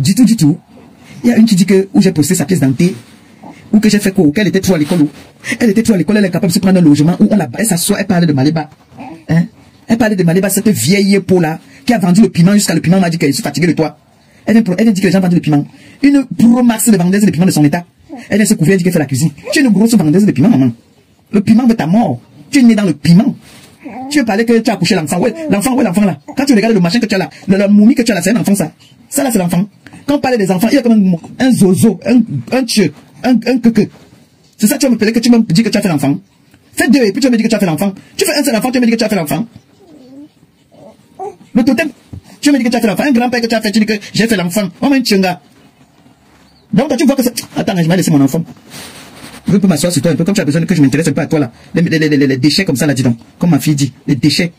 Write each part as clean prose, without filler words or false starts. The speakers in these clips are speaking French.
Du tout, du tout. Il y a une qui dit que, où j'ai posté sa pièce d'identité, ou que j'ai fait quoi, qu'elle était trop à l'école, elle était trop à l'école, elle est capable de se prendre un logement, où elle s'assoit, elle parlait de Maliba. Hein? Elle parlait de Maliba, cette vieille peau là, qui a vendu le piment jusqu'à le piment m'a dit qu'elle est fatiguée de toi. Elle vient dit que les gens vendent le piment. Une pro-max de vendeuse de piment de son état. Elle vient se couvrir, elle dit qu'elle fait la cuisine. Tu es une grosse vendeuse de piment, maman. Le piment veut ta mort. Tu es né dans le piment. Tu veux parler que tu as accouché l'enfant. Ouais, l'enfant là. Quand tu regardes le machin que tu as là, la momie que tu as là, c'est un enfant ça. Ça là, c'est l'enfant. Quand on parle des enfants, il y a comme un zozo, un tchè, un queque. C'est ça, tu vas me parler que tu me dis que tu as fait l'enfant. Fais deux et puis tu vas me dire que tu as fait l'enfant. Tu fais un seul enfant, tu vas me dire que tu as fait l'enfant. Le totem, tu vas me dire que tu as fait l'enfant. Un grand-père que tu as fait, tu dis que j'ai fait l'enfant. Oh, mais tchenga. Donc, toi, tu vois que c'est... Attends, je vais laisser mon enfant. Je peux m'asseoir sur toi un peu, comme tu as besoin que je m'intéresse un peu à toi là. Les déchets comme ça là, dis donc. Comme ma fille dit, les déchets.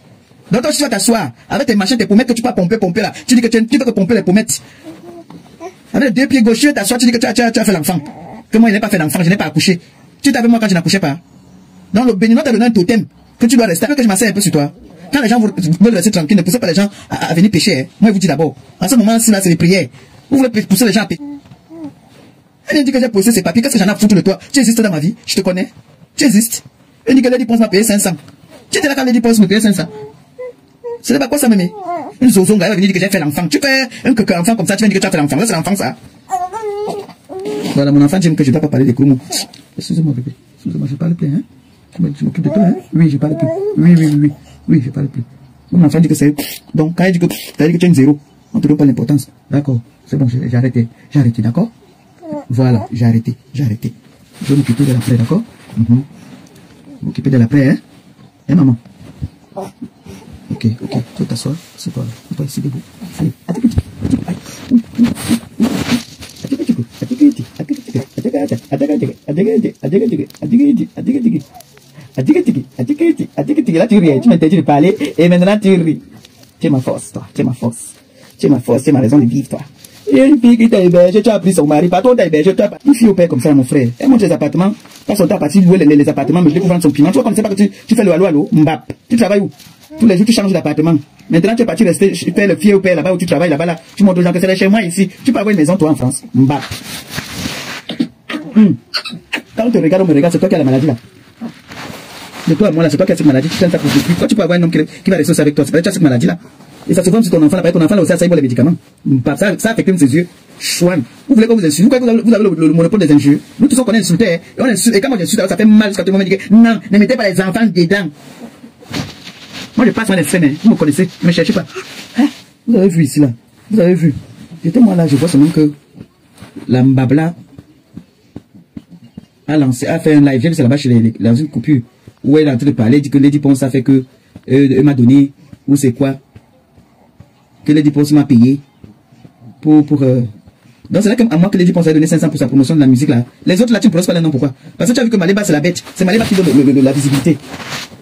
Donc, toi, tu vas t'asseoir avec tes machins, tes pommettes que tu peux pomper là. Tu dis que tu veux que pomper les pommettes. Avec les deux pieds gauche, tu vas t'asseoir, tu dis que tu as fait l'enfant. Que moi, je n'ai pas fait l'enfant, je n'ai pas accouché. Tu étais avec moi quand je n'accouchais pas. Dans le béninois, tu as donné un totem que tu dois rester. Que je m'asseye un peu sur toi. Quand les gens veulent rester tranquilles, ne poussez pas les gens à venir pécher. Hein. Moi, je vous dis d'abord. En ce moment-ci, là, c'est les prières. Vous voulez pousser les gens à pécher. Elle dit que j'ai posé ses papiers. Qu'est-ce que j'en ai à foutre de toi? Tu existes dans ma vie. Je te connais. Tu existes. Elle dit que Lady Ponce m'a payé 500. Tu étais là quand Lady Ponce me payait 500. Ce n'est pas quoi ça me met. Une zozonga, elle va venir dire que j'ai fait l'enfant. Tu fais un coquin enfant comme ça, tu viens dire que tu as fait l'enfant. Là, c'est l'enfant, ça. Voilà, mon enfant dit que je ne dois pas parler des gros mots. Excusez-moi, bébé. Excusez-moi, je parle plus, hein. Tu m'occupes de toi, hein. Oui, je parle plus. Oui, je parle plus. Mon enfant dit que c'est... Donc, quand il dit que tu as un zéro, on ne te donne pas l'importance. D'accord. C'est bon, j'ai arrêté. J'ai arrêté, d'accord? Voilà, j'ai arrêté. Je vais m'occuper de l'après, d'accord? M'occuper de l'après, hein? Hein, maman? Ok. Tu veux t'asseoir? C'est toi, là. C'est toi ici, debout. Allez, là tu ris, tu m'interdis de parler et maintenant tu ris. Tu es ma force, toi. Tu es ma force. Tu es ma raison de vivre, toi. Il y a une fille qui t'a hébergé, tu as pris son mari, pas toi t'as hébergé, tu as une fille au père comme ça, mon frère. Elle monte les appartements, pas son temps parti louer les appartements, mais je l'ai vendre son piment. Tu vois comme c'est pas que tu fais le allo, mbap. Tu travailles où? Tous les jours tu changes d'appartement. Maintenant tu es parti rester faire le fille au père là-bas où tu travailles là-bas là. Tu montres aux gens que c'est chez moi ici. Tu peux avoir une maison toi en France. Mbap. Quand on te regarde, on me regarde, c'est toi qui as la maladie là. De toi à moi là, c'est toi qui as cette maladie. Tu tiens ça pour depuis. Quand tu peux avoir un homme qui va rester aussi avec toi, c'est pas tu as cette maladie là. Et ça se forme sur ton enfant là, ton enfant là aussi, ça y va les médicaments. Ça affecte même ses yeux. Chouane. Vous voulez qu'on vous insulte? Vous avez le monopole des injures. Nous tous on connaît insulter. Et quand moi j'insulte, ça fait mal jusqu'à tout le moment. Je dis que non, ne mettez pas les enfants dedans. Moi je passe dans les scènes, vous me connaissez, ne me cherchez pas. Hein? Vous avez vu ici là. Vous avez vu. J'étais moi là, je vois seulement que la Mbabla a fait un live. J'ai vu ça là-bas dans une coupure où elle est en train de parler, dit que Lady Ponce a fait que elle m'a donné, ou c'est quoi, que Lady Ponce m'a payé pour donc c'est là qu'à moi que Lady Ponce a donné 500 pour sa promotion de la musique là. Les autres là tu ne prononces pas les noms, pourquoi? Parce que tu as vu que Maliba c'est la bête, c'est Maliba qui donne la visibilité.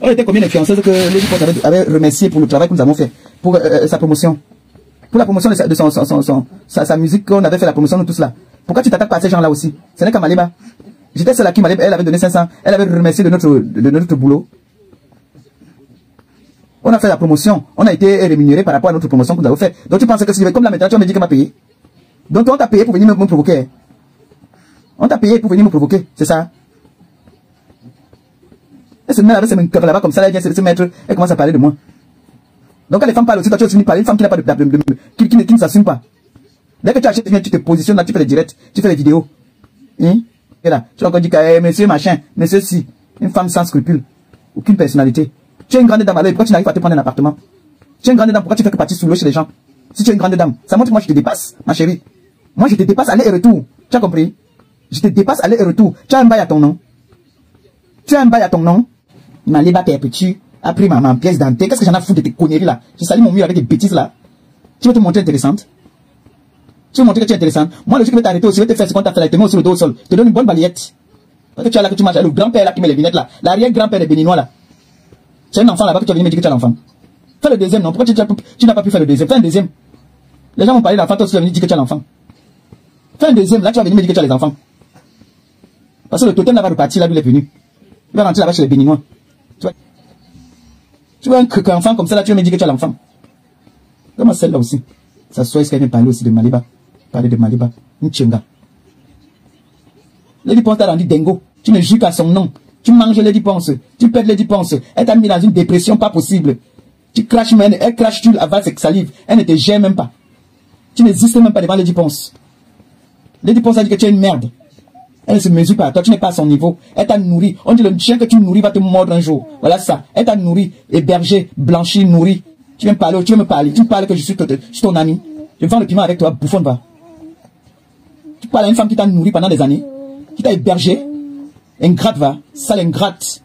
On était combien d'influenceuses que Lady Ponce avait remercié pour le travail que nous avons fait pour sa promotion, pour la promotion de sa musique qu'on avait fait la promotion de tout cela. Pourquoi tu t'attaques pas à ces gens là aussi? Ce n'est qu'à Maliba. J'étais celle à qui elle avait donné 500, elle avait remercié de notre boulot. On a fait la promotion, on a été rémunéré par rapport à notre promotion que nous avons fait. Donc tu penses que si comme là maintenant tu vas me dire qu'elle m'a payé. Donc on t'a payé pour venir me provoquer. On t'a payé pour venir me provoquer, c'est ça? Elle se met avec ses mains là-bas comme ça, elle vient se mettre, elle commence à parler de moi. Donc quand les femmes parlent aussi, toi tu vas parler, une femme qui n'a pas qui ne s'assume pas. Dès que tu achètes, tu te positionnes là, tu fais les directs, tu fais les vidéos. Et là, tu vas encore dire que monsieur machin, monsieur si, une femme sans scrupule, aucune personnalité. Tu es une grande dame, alors pourquoi tu n'arrives pas à te prendre un appartement? Tu es une grande dame, pourquoi tu fais que partir sous l'eau chez les gens? Si tu es une grande dame, ça montre que moi je te dépasse, ma chérie. Moi je te dépasse aller et retour. Tu as compris? Je te dépasse aller et retour. Tu as un bail à ton nom. Maliba perpétue a pris ma pièce d'identité. Qu'est-ce que j'en ai à foutre de tes conneries là? Je salis mon mur avec des bêtises là. Tu veux te montrer intéressante? Tu veux montrer que tu es intéressante? Moi le truc qui veut t'arrêter aussi, je vais te faire ce qu'on t'a fait là, te mets aussi le dos au sol. Te donne une bonne balayette. Parce que tu as là que tu manges, le grand-père là qui met les lunettes là, l'arrière-grand-père des béninois là. C'est un enfant là-bas que tu as venu me dire que tu as l'enfant. Fais le deuxième, non? Pourquoi tu n'as pas pu faire le deuxième? Fais un deuxième. Les gens vont parler d'enfant, toi aussi tu vas venir dire que tu as l'enfant. Fais un deuxième, là tu vas venir me dire que tu as les enfants. Parce que le totem là va repartir là d'où il est venu. Il va rentrer là-bas chez les béninois. Tu vois un enfant comme ça là, tu vas me dire que tu as l'enfant. Comment celle-là aussi? Ça soit, est-ce qu'elle vient parler aussi de Maliba? Parler de Maliba. Nchenga. Lady Ponce t'a rendu dingo. Tu ne jouis qu'à son nom. Tu manges Lady Ponce. Tu perds Lady Ponce. Elle t'a mis dans une dépression pas possible. Tu craches, mais elle crache, tu avales ses salive. Elle ne te gère même pas. Tu n'existes même pas devant Lady Ponce. Lady Ponce a dit que tu es une merde. Elle ne se mesure pas à toi, tu n'es pas à son niveau. Elle t'a nourri. On dit le chien que tu nourris va te mordre un jour. Voilà ça. Elle t'a nourri, hébergé, blanchi, nourri. Tu viens me parler, tu veux me parler. Tu me parles que je suis ton ami. Je vends le piment avec toi, bouffonne va. Tu parles à une femme qui t'a nourri pendant des années, qui t'a hébergé. Ingrate va, sale ingrate.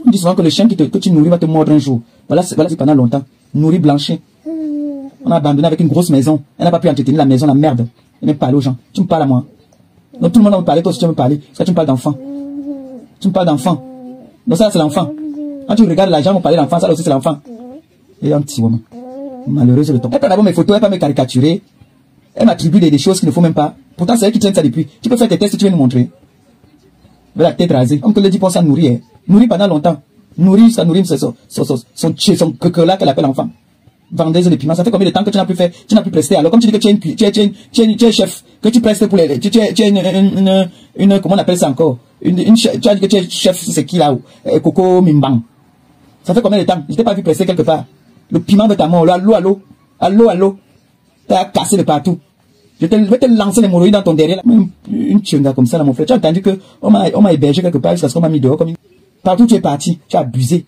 On dit souvent que le chien que tu nourris va te mordre un jour. Voilà c'est pendant longtemps. Nourri, blanchi. On a abandonné avec une grosse maison. Elle n'a pas pu entretenir la maison, la merde. Elle même parler aux gens. Tu me parles à moi. Donc tout le monde va me parler, toi aussi tu vas me parler. Parce que tu me parles d'enfant. Tu me parles d'enfant. Donc ça c'est l'enfant. Quand tu regardes les gens vont parler d'enfant, ça aussi c'est l'enfant. Et un petit moment. Malheureuse le temps. Elle prend d'abord mes photos, elle peut me caricaturer. Elle m'attribue des choses qu'il ne faut même pas. Pourtant c'est elle qui tient ça depuis. Tu peux faire tes tests, tu viens nous montrer. Avec la tête rasée. Comme que le dit pour ça nourrir. Nourrir pendant longtemps. Nourrir, ça nourrit son coquelin qu'elle appelle enfant. Vendeuse de piment, ça fait combien de temps que tu n'as plus fait, tu n'as plus presté. Alors comme tu dis que tu es chef, que tu prestes pour les, tu es une, comment on appelle ça encore, tu as dit que tu es chef, c'est qui là, Coco Mimbang. Ça fait combien de temps? Je t'ai pas vu presser quelque part. Le piment de ta mort, allô, t'as cassé de partout. Je vais te lancer les hémorroïdes dans ton derrière. Une tchenga comme ça là, mon frère. Tu as entendu que on m'a hébergé quelque part jusqu'à ce qu'on m'a mis dehors comme partout tu es parti, tu as abusé.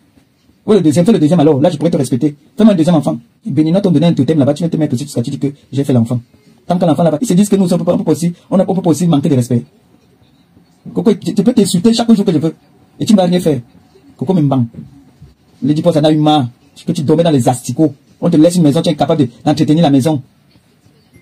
Oui, le deuxième, fais le deuxième alors, là je pourrais te respecter. Fais-moi un deuxième enfant. Béninois t'ont donné un totem là-bas, tu viens te mettre aussi jusqu'à tu dis que j'ai fait l'enfant. Tant que l'enfant là-bas, ils se disent que nous on peut pas aussi manquer de respect. Coco, tu peux t'insulter chaque jour que je veux. Et tu ne vas rien faire. Coco Mimbang. Les dit ça n'a eu marre. Que tu dormais dans les asticots. On te laisse une maison, tu es incapable d'entretenir la maison.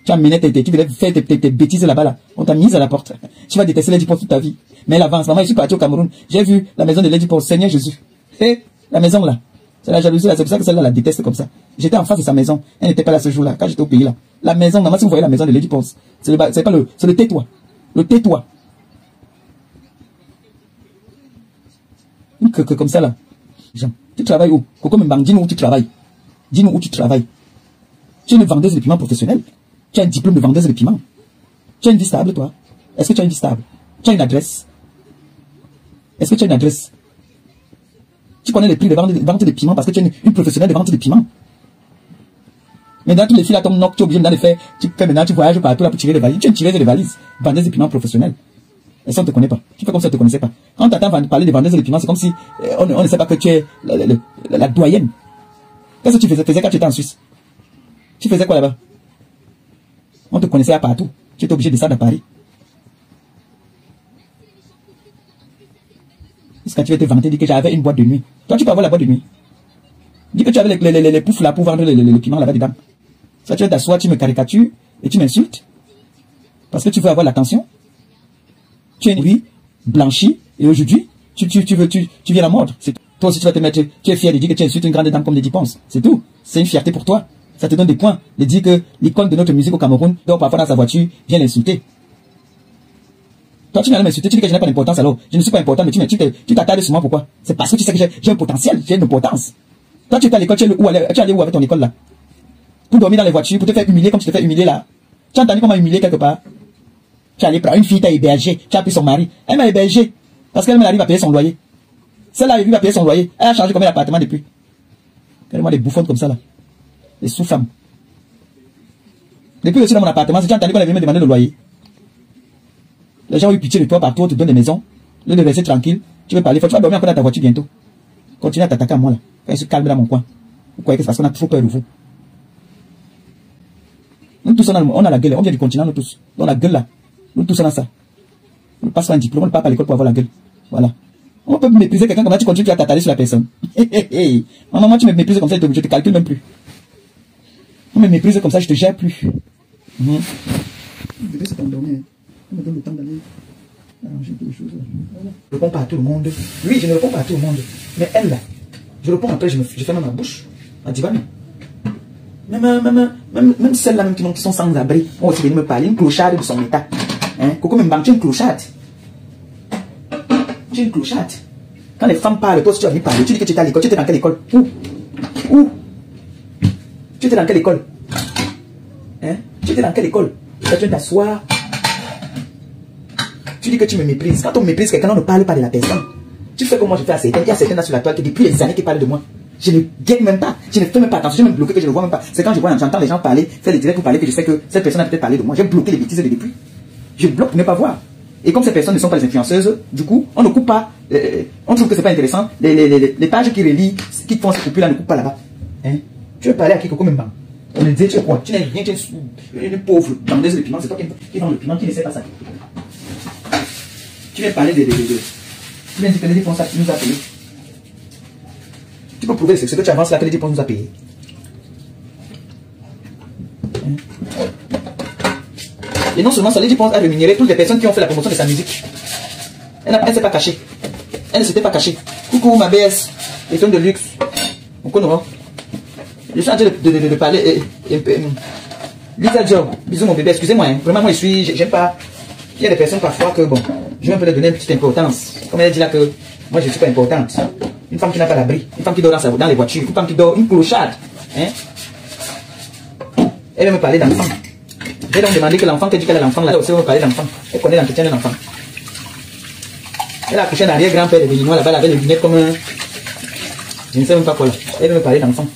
Tu as mené tu voulais faire tes bêtises là-bas là. On t'a mise à la porte. Tu vas détester Lady Ponce toute ta vie. Mais elle avance. Maman, je suis parti au Cameroun. J'ai vu la maison de Lady Ponce. Seigneur Jésus. Et la maison là. C'est la jalousie là. C'est pour ça que celle-là la déteste comme ça. J'étais en face de sa maison. Elle n'était pas là ce jour-là. Quand j'étais au pays là. La maison, normalement, si vous voyez la maison de Lady Ponce, c'est le tais-toi. Le tais-toi. Que comme ça là. Jean, tu travailles où? Coco Mimbang, dis-nous où tu travailles. Dis-nous où tu travailles. Tu es une vendeuse de piment professionnelle. Tu as un diplôme de vendeuse de piment. Tu as une vie stable, toi. Est-ce que tu as une vie stable? Tu as une adresse? Est-ce que tu as une adresse? Tu connais les prix de vente de piment parce que tu es une professionnelle de vente de piment. Maintenant, tous les filles là, comme Noc, tu es obligé de faire. Tu fais maintenant, tu voyages partout là pour tirer les valises. Tu es une tireuse de valises. Vendeuse de piment professionnelle. Et ça, on ne te connaît pas. Tu fais comme ça, on ne te connaissait pas. Quand tu attends parler de vendeuse de piment, c'est comme si on ne sait pas que tu es la doyenne. Qu'est-ce que tu faisais quand tu étais en Suisse? Tu faisais quoi là-bas? On te connaissait à partout. Tu étais obligé de descendre à Paris. Est-ce que tu vas te vanter, dire que j'avais une boîte de nuit? Toi, tu peux avoir la boîte de nuit. Dis que tu avais les poufs là pour vendre les piments là-bas dedans. Ça, tu vas t'asseoir, tu me caricatures et tu m'insultes. Parce que tu veux avoir l'attention. Tu es nourri, blanchi, et aujourd'hui, tu viens la mordre. Toi aussi, tu vas te mettre, tu es fier de dire que tu insultes une grande dame comme Lady Ponce. C'est tout. C'est une fierté pour toi. Ça te donne des points de dire que l'icône de notre musique au Cameroun dort parfois dans sa voiture, vient l'insulter. Toi, tu viens m'insulter, tu dis que je n'ai pas d'importance alors. Je ne suis pas important, mais tu t'attardes sur moi, pourquoi? C'est parce que tu sais que j'ai un potentiel, j'ai une importance. Toi, tu es à l'école, tu es allé où avec ton école là? Pour dormir dans les voitures, pour te faire humilier comme tu te fais humilier là. Tu as entendu qu'on m'a humilié quelque part? Tu es allé prendre une fille, tu as hébergé, tu as pris son mari. Elle m'a hébergé parce qu'elle arrive à payer son loyer. Celle-là arrive à payer son loyer. Elle a changé combien d'appartements depuis? Regardez-moi des bouffonnes comme ça là. Des sous-femmes. Depuis que je suis dans mon appartement, si tu as entendu qu'on avait me demander le loyer. Les gens ont eu pitié de toi partout, on te donne des maisons. Au lieu de rester tranquille, tu veux parler fort, tu vas dormir encore dans ta voiture bientôt. Continue à t'attaquer à moi là. Quand je suis calme dans mon coin. Vous croyez que c'est parce qu'on a trop peur de vous? Nous tous on a la gueule, on vient du continent nous tous. Dans la gueule là. Nous tous on a ça. On ne passe pas un diplôme, on ne part pas à l'école pour avoir la gueule. Voilà. On peut mépriser quelqu'un comme ça, tu continues à t'attaquer sur la personne. Maman, moi tu me méprises comme ça, je te calcule même plus. On me méprise comme ça, je te gère plus. Le bébé s'est endormi. On me donne le temps d'aller arranger quelque chose. Voilà. Je réponds pas à tout le monde. Oui, je ne réponds pas à tout le monde. Mais elle là, je réponds après, je ferme ma bouche. Elle dit, même celles-là même qui sont sans abri, on aussi venir me parler, une clochade de son état. Hein? Coco Mimbang, tu es une clochade. Tu es une clochade. Quand les femmes parlent, toi aussi tu vas venir parler. Tu dis que tu étais à l'école, tu étais dans quelle école? Où? Tu étais dans quelle école? Hein? Tu étais dans quelle école? Tu viens t'asseoir. Tu dis que tu me méprises. Quand on méprise quelqu'un, on ne parle pas de la personne. Tu fais comme moi je fais à certains. Il y a certains là sur la toile qui depuis les années qui parlent de moi. Je ne guette même pas. Je ne fais même pas attention. Je suis même bloqué que je ne vois même pas. C'est quand j'entends les gens parler, faire les directs pour parler que je sais que cette personne a peut-être parlé de moi. J'ai bloqué les bêtises depuis. Je bloque pour ne pas voir. Et comme ces personnes ne sont pas les influenceuses, du coup, on ne coupe pas. On trouve que c'est pas intéressant. Les pages qui relient, qui font ces coupures là ne coupent pas là-bas. Hein? Tu veux parler à qui Coco Memba? On me dit, tu es quoi? Tu n'es rien, tu es une pauvre vendeuse de piment. C'est toi qui vend le piment, qui ne sait pas ça. Tu viens parler Tu viens dire que les dépenses nous a payé. Tu peux prouver ce que tu avances là que les dépenses nous a payé. Et non seulement ça, Lady Ponce a rémunéré toutes les personnes qui ont fait la promotion de sa musique. Elle ne s'est pas cachée. Elle ne s'était pas cachée. Coucou ma BS, les tonnes de luxe. On connaît. Je suis en train de parler. Lisa Job, bisous mon bébé, excusez-moi. Hein. Vraiment, moi je suis. J'aime pas. Il y a des personnes parfois que bon, je vais un peu leur donner une petite importance. Comme elle dit là que moi je suis pas importante. Une femme qui n'a pas d'abri, une femme qui dort dans les voitures, une femme qui dort, une clochade. Hein? Elle va me parler d'enfant. Je vais donc demander que l'enfant qui dit qu'elle a l'enfant là aussi va me parler d'enfant. Elle connaît l'entretien de l'enfant. Elle a accouché un arrière-grand-père de Béninois là-bas, elle avait les lunettes comme un. Je ne sais même pas quoi là. Elle va me parler d'enfant.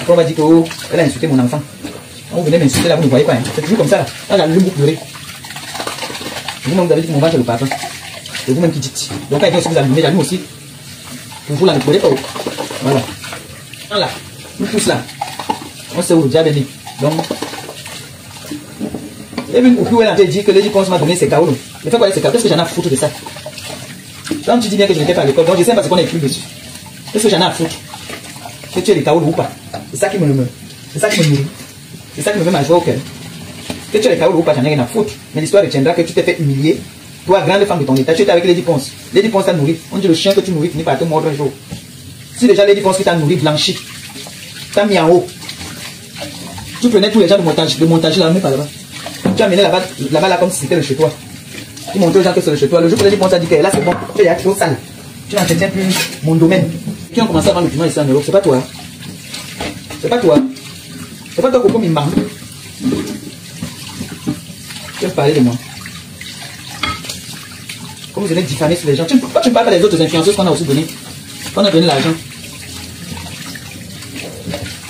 Après on va dire que oh, elle a insulté mon enfant. Quand vous venez m'insulter là, vous ne voyez pas. Hein. C'est toujours comme ça là. Là, la lumière pleurer. Vous-même vous avez dit que mon ventre est le papa. C'est vous-même qui dites. Donc quand il dit aussi vous allumez, j'allume aussi. Pour vous là, ne pleurez pas. Voilà. Voilà. Nous tous là. On sait où le diable est né. Donc. Et puis, où elle a dit que Lady Ponce m'a donné ses caolos. Je fais quoi avec ces caolos? Qu'est-ce que j'en ai à foutre de ça? Donc tu dis bien que je n'étais pas à l'école. Donc je sais pas ce qu'on a écrit dessus. Qu'est-ce que j'en ai à foutre? Que tu es les caolos ou pas? C'est ça qui me nourrit. C'est ça qui me met ma joie au cœur. Que tu es les caolos ou pas, j'en ai rien à foutre. Mais l'histoire retiendra que tu t'es fait humilier. Toi, grande femme de ton état, tu étais avec Lady Ponce. Lady Ponce t'a nourri. On dit le chien que tu nourris finit par te mordre un jour. Si déjà Lady Ponce qui t'a nourri blanchi, t'as mis en haut. Tu prenais tous les gens de montage là, même pas là-bas. Tu as mené là-bas là comme si c'était le chez toi. Tu montrais aux gens que c'est le chez toi. Le jour où Lady Ponce a dit que là c'est bon, tu es trop sale. Tu n'entretiens plus mon domaine. Qui ont commencé à vendre le piment ici en Europe, c'est pas toi. C'est pas toi. C'est pas toi Coco Memba. Tu veux parler de moi. Comme vous venez diffamer sur les gens. Tu ne parles pas des autres influenceuses qu'on a aussi donné. Qu'on a donné l'argent.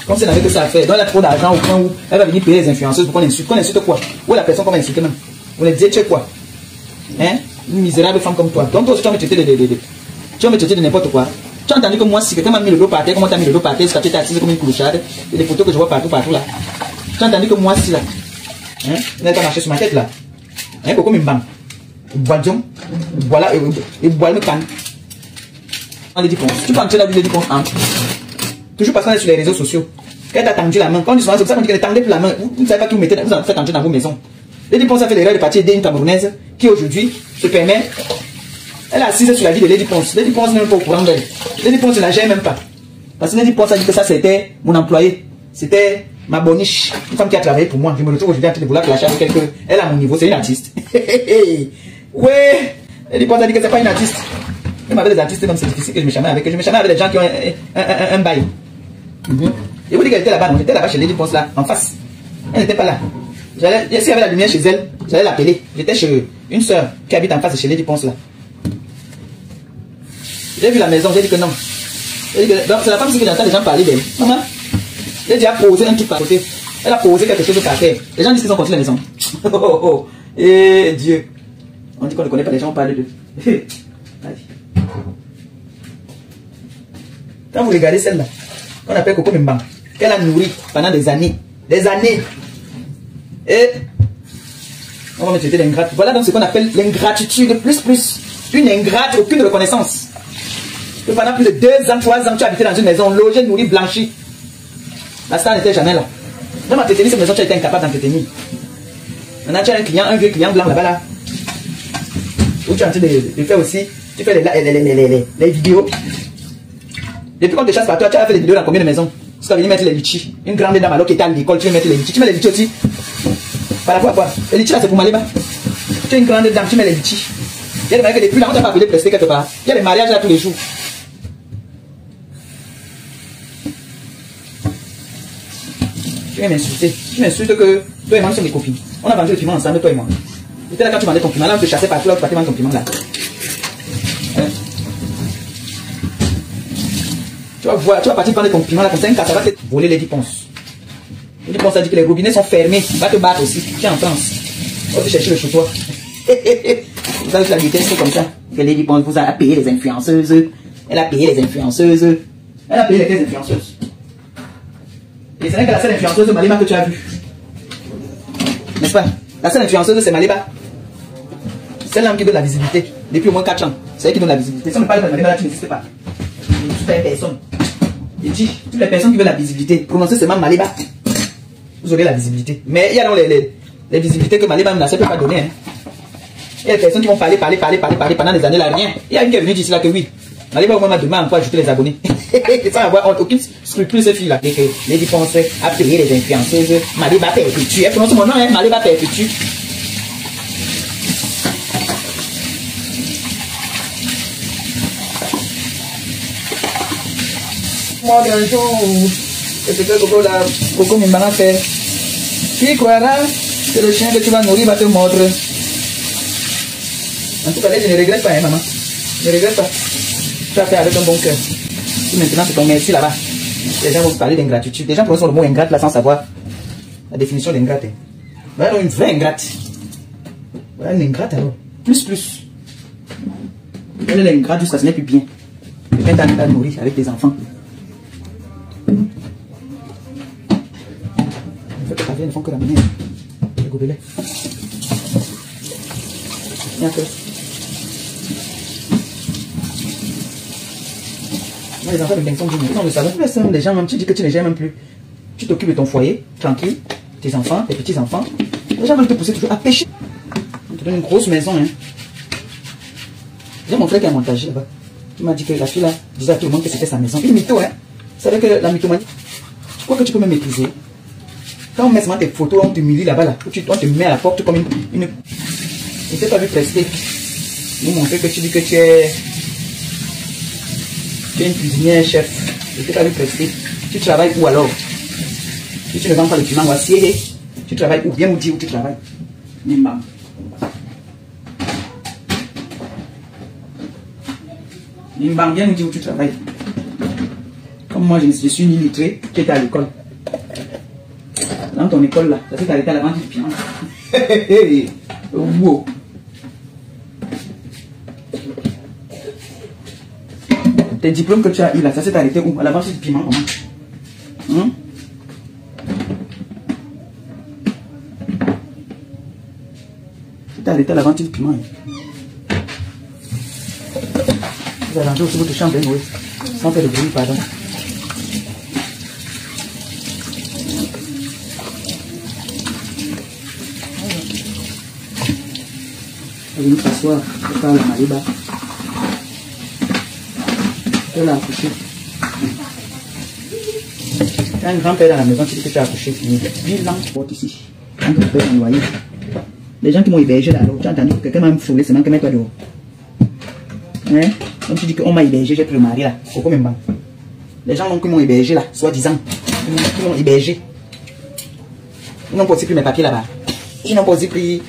Comme si elle n'avait que ça à faire. Donc elle a trop d'argent au point où elle va venir payer les influenceuses pour qu'on insulte. Qu'on insulte quoi? Où est la personne qu'on va insulter même? Vous les dites, tu es quoi? Hein? Une misérable femme comme toi. Donc toi aussi tu vas me traiter tu vas me traiter de n'importe quoi. Tu as entendu que moi, si quelqu'un m'a mis le dos par terre, comment tu as mis le dos par terre, parce que tu étais assise comme une clochade, et les photos que je vois partout là. Tu as entendu que moi, si là, hein, vous n'avez pas marché sur ma tête là. Hein, Coco Memba. Voilà, et voilà le can. Lady Ponce. Tu peux entrer là, Lady Ponce, hein? Toujours parce qu'on est sur les réseaux sociaux. Quand elle t'a tendu la main, quand on dit souvent, c'est ça qu'on dit qu'elle tendait plus la main, vous ne savez pas qui vous mettez, vous en faites entrer dans vos maisons. Lady Ponce a fait l'erreur de partir aider une Camerounaise qui aujourd'hui se permet. Elle est assise sur la vie de Lady Ponce. Lady Ponce n'est même pas au courant d'elle. Lady Ponce ne la gère même pas. Parce que Lady Ponce a dit que ça c'était mon employé. C'était ma boniche. Une femme qui a travaillé pour moi. Je me retrouve aujourd'hui en train de vouloir clasher avec quelqu'un. Elle a mon niveau, c'est une artiste. Ouais. Lady Ponce a dit que c'est pas une artiste. Même avec des artistes, même c'est difficile que je me chamaille avec eux. Je me chamaille avec des gens qui ont un bail. Et vous dites qu'elle était là-bas, non? J'étais là-bas chez Lady Ponce là, en face. Elle n'était pas là. S'il y avait la lumière chez elle, j'allais l'appeler. J'étais chez une soeur qui habite en face de chez Lady Ponce là. J'ai vu la maison, j'ai dit que non. Donc c'est la femme qui j'entends les gens parler d'elle. Maman, j'ai déjà posé un truc par côté. Elle a posé quelque chose par terre. Les gens disent qu'ils ont construit la maison. Oh. Et Dieu. On dit qu'on ne connaît pas les gens, on parle d'eux. Quand vous regardez celle-là, qu'on appelle Coco Memba, qu'elle a nourri pendant des années. Des années. Et on va me traiter d'ingrate. Voilà donc ce qu'on appelle l'ingratitude. Plus. Une ingrate, aucune reconnaissance. Que pendant plus de 2 ans, 3 ans, tu habitais dans une maison logée, nourrie, blanchie. La star n'était jamais là. Même entretenir cette maison, tu as été incapable d'entretenir. Maintenant, tu as un client, un vieux client blanc là-bas là. Où tu es en train de faire aussi. Tu fais les vidéos. Depuis qu'on te chasse par toi, tu as fait des vidéos dans combien de maisons? Tu vas venir mettre les litchis. Une grande dame alors qui était à l'école, tu veux mettre les litchis. Tu mets les litchis aussi. Par rapport à quoi? Les litchis là, c'est pour Maléba. Tu es une grande dame, tu mets les litchis. Il y a des mariages que depuis là, on t'a pas appelé prester quelque part. Il y a des mariages là tous les jours. Tu viens m'insulter. Tu m'insultes que toi et moi nous sommes des copines. On a vendu le piment ensemble, toi et moi. C'était là quand tu vendais ton piment, là on te chassait partout, là tu partais vendre ton piment là. Hein? Tu vas partir vendre ton piment là, comme ça, ça va te voler les dépenses. Les dépenses, ça dit que les robinets sont fermés. Va te battre aussi. Tu es en France. On va te chercher le chautoir. Vous avez la vitesse comme ça. Que les dépenses, vous avez payé les influenceuses. Elle a payé les influenceuses. Elle a payé les 15 influenceuses. Et c'est vrai que la seule influenceuse de Maléba que tu as vue. N'est-ce pas? La seule influenceuse, c'est Maléba. Celle-là qui donne la visibilité. Depuis au moins 4 ans. C'est elle qui donne la visibilité. Si on ne parle pas de Maléba, là, tu n'existes pas. Toutes les personnes. Il dit, toutes les personnes qui veulent la visibilité, prononcez seulement Maléba. Vous aurez la visibilité. Mais il y a donc les visibilités que Maléba ne peut pas donner. Hein. Il y a des personnes qui vont parler pendant des années là, rien. Il y a une qui est venue d'ici là que oui. Maléba au moins m'a demandé encore ajouter les abonnés. Sans avoir aucune scrupule, ces filles là. Les dépenses à payer les influenceuses. Maléba perpétue. Elle prononce mon nom, hein. Maléba perpétue. Moi, bien jour, et ce que Coco Mimbanga fait. Qui croira que le chien que tu vas nourrir va te mordre? En tout cas, je ne regrette pas, hein, maman. Je ne regrette pas. Tu as fait avec un bon cœur. Et maintenant, c'est ton merci là-bas. Les gens vont se parler d'ingratitude. Les gens prononcent le mot ingrate là sans savoir la définition d'ingrate. Voilà une vraie ingrate. Voilà une ingrate alors. Plus. Elle est ingrate jusqu'à ce n'est plus bien. Quelqu'un t'a nourri avec des enfants. Ils ne font que ramener les gobelets. Bien fait. Les enfants de Benson disent, non, le salon, les gens, même tu dis que tu les gères même plus. Tu t'occupes de ton foyer, tranquille, tes enfants, tes petits-enfants. Les gens veulent te pousser toujours à pêcher. On te donne une grosse maison. Hein. J'ai mon frère qui a montagé là-bas. Il m'a dit que la fille là disait à tout le monde que c'était sa maison. Il est mytho, hein. C'est vrai que la mythomanie, tu crois que tu peux me maîtriser? Quand on met seulement tes photos, on te humilie là-bas, là, on te met à la porte comme une... Je t'ai pas vu prester. Nous montrer que tu dis que tu es une cuisinière chef. Je t'ai pas vu prester. Tu travailles où alors? Si tu ne vends pas le piment voici, tu travailles où? Bien me dire où tu travailles. Nimbam. Nimbam, bien me dire où tu travailles. Comme moi, je suis une illettrée qui est à l'école. Dans ton école là, ça s'est arrêté à la vente du piment. Wow. Tes diplômes que tu as eu là, ça s'est arrêté où? À la vente du piment, comment? C'est arrêté à la vente du piment. Vous allez entrer aussi votre chambre, oui. Sans faire de bruit, pardon. Elle est venue s'asseoir pour faire la Maléba. Elle a accouché. Tu as un grand-père dans la maison, tu dis que tu as accouché. 1000 ans, tu portes ici. Quand tu peux envoyer. Les gens qui m'ont hébergé là, tu as entendu que quelqu'un m'a frôlé, c'est même que mettre toi dehors. Hein? Comme tu dis qu'on m'a hébergé, j'ai pris le mari là. Pourquoi même pas? Les gens qui m'ont hébergé là, soi-disant, qui m'ont hébergé. Ils n'ont pas aussi pris mes papiers là-bas. Ils n'ont pas aussi pris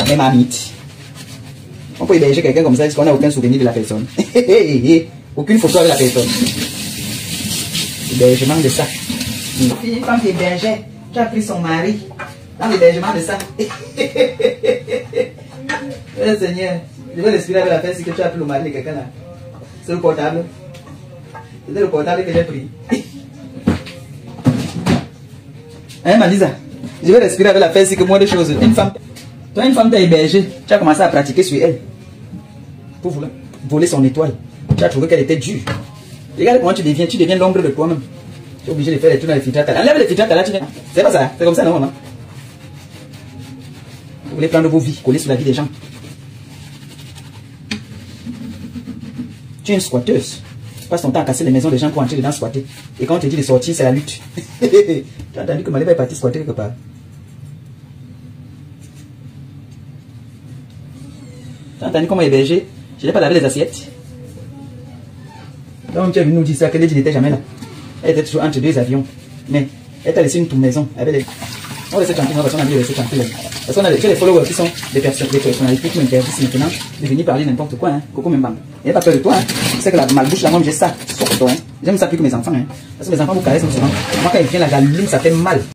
mes marmites. On peut héberger quelqu'un comme ça, parce qu'on n'a aucun souvenir de la personne. Aucune photo avec la personne. Hébergement de ça. Une femme qui hébergeait, tu as pris son mari dans l'hébergement de ça. Seigneur, je vais respirer avec la fesse que tu as pris le mari de quelqu'un là. C'est le portable. C'était le portable que j'ai pris. Hein, Malisa? Je vais respirer avec la fesse que moi de choses. Une femme. Toi, une femme t'a hébergé, tu as commencé à pratiquer sur elle pour voler son étoile. Tu as trouvé qu'elle était dure. Regarde comment tu deviens l'ombre de toi-même. Tu es obligé de faire les trucs dans les filtres. Enlève les filtres là, tu viens. C'est pas ça, c'est comme ça, non, maman? Vous voulez prendre vos vies, coller sur la vie des gens. Tu es une squatteuse. Tu passes ton temps à casser les maisons des gens pour entrer dedans squatter. Et quand on te dit de sortir, c'est la lutte. Tu as entendu que Maléba est partie squatter quelque part? Tu as entendu comment héberger? Je n'ai pas lavé les assiettes. Donc tu es venu nous dire ça, que Lady n'était jamais là. Elle était toujours entre deux avions. Mais Elle t'a laissé une tour maison. On va laisser tranquille, parce qu'on a dit de laisser tranquille. Parce qu'on a des followers qui sont des personnalités qui m'interdisent maintenant de venir parler n'importe quoi. Hein. Coco Membang. Il n'y a pas peur de toi. Hein. Tu sais que la malbouche, là, moi, j'ai ça. Surtout, hein. J'aime ça plus que mes enfants. Hein. Parce que mes enfants vous caressent souvent. Moi, quand ils viennent, la galine, ça fait mal.